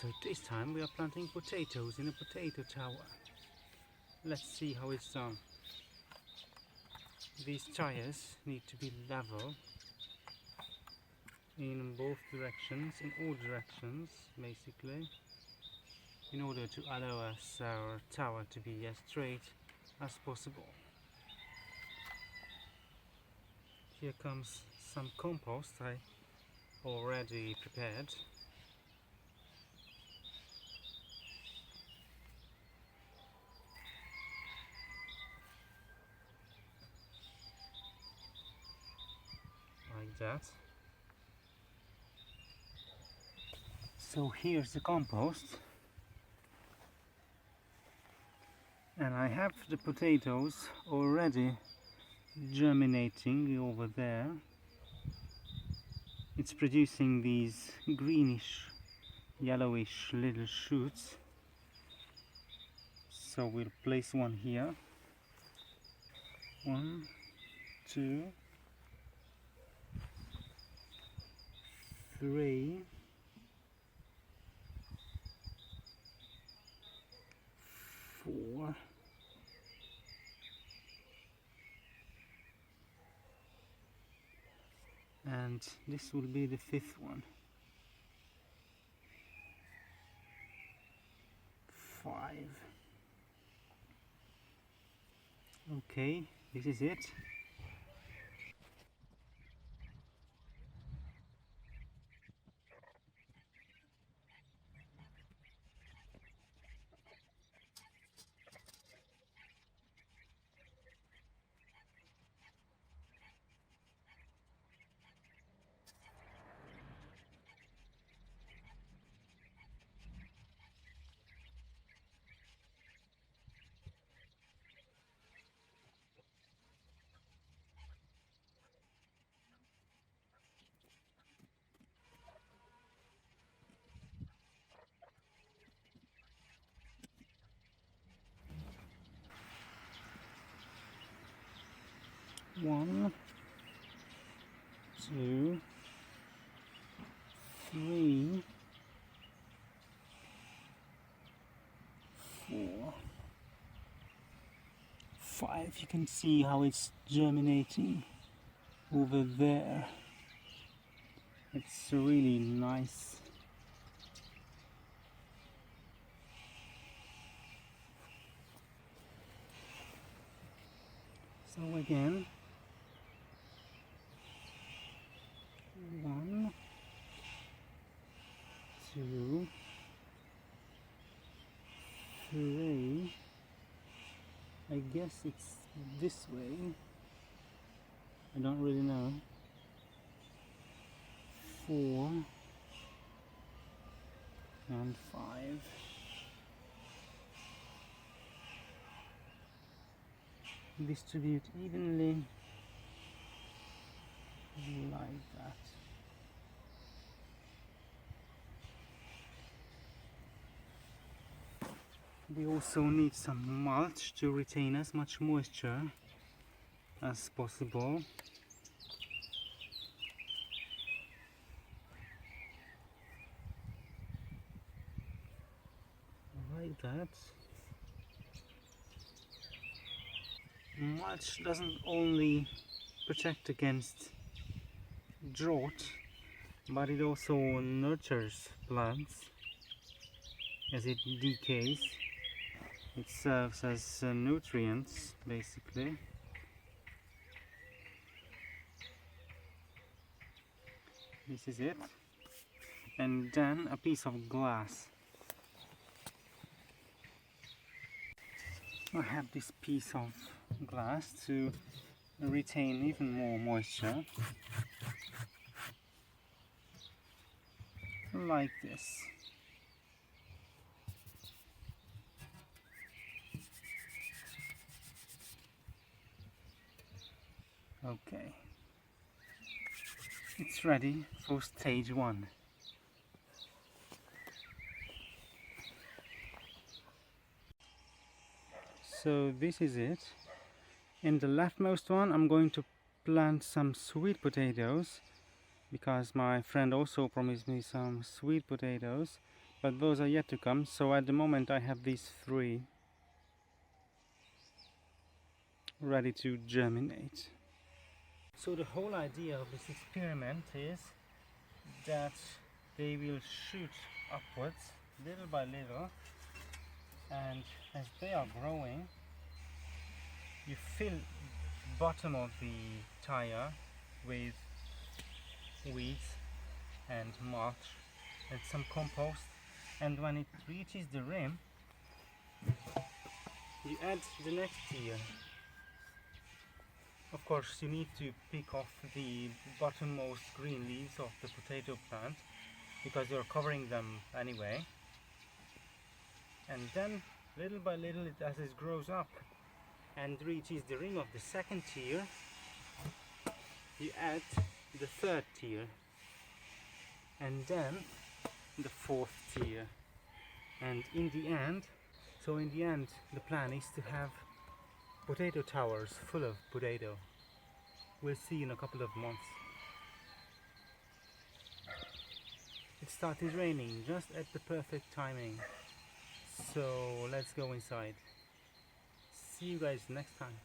So this time we are planting potatoes in a potato tower. Let's see how it's done. These tires need to be level in both directions, in all directions basically, in order to allow us our tower to be as straight as possible. Here comes some compost I already prepared. Like that. So here's the compost, and I have the potatoes already germinating over there. It's producing these greenish, yellowish little shoots. So we'll place one here. 1, 2, 3, 4, and this will be the 5th one. 5. Okay, this is it. One, 2, 3, 4, 5. You can see how it's germinating over there. It's really nice. So again, 1, 2, 3. I guess it's this way. I don't really know. 4 and 5. Distribute evenly like that. We also need some mulch to retain as much moisture as possible. Like that. Mulch doesn't only protect against drought, but it also nurtures plants as it decays. It serves as nutrients basically. This is it. And then a piece of glass. I have this piece of glass to retain even more moisture, like this. Okay, it's ready for stage 1. So this is it. In the leftmost one I'm going to plant some sweet potatoes, because my friend also promised me some sweet potatoes, but those are yet to come. So at the moment I have these 3 ready to germinate. So the whole idea of this experiment is that they will shoot upwards little by little, and as they are growing you fill bottom of the tire with weeds and mulch and some compost, and when it reaches the rim you add the next tier. Of course you need to pick off the bottommost green leaves of the potato plant because you're covering them anyway, and then little by little as it grows up and reaches the rim of the second tier you add the third tier, and then the fourth tier, and in the end the plan is to have potato towers full of potato. We'll see in a couple of months. It started raining just at the perfect timing, so let's go inside. See you guys next time.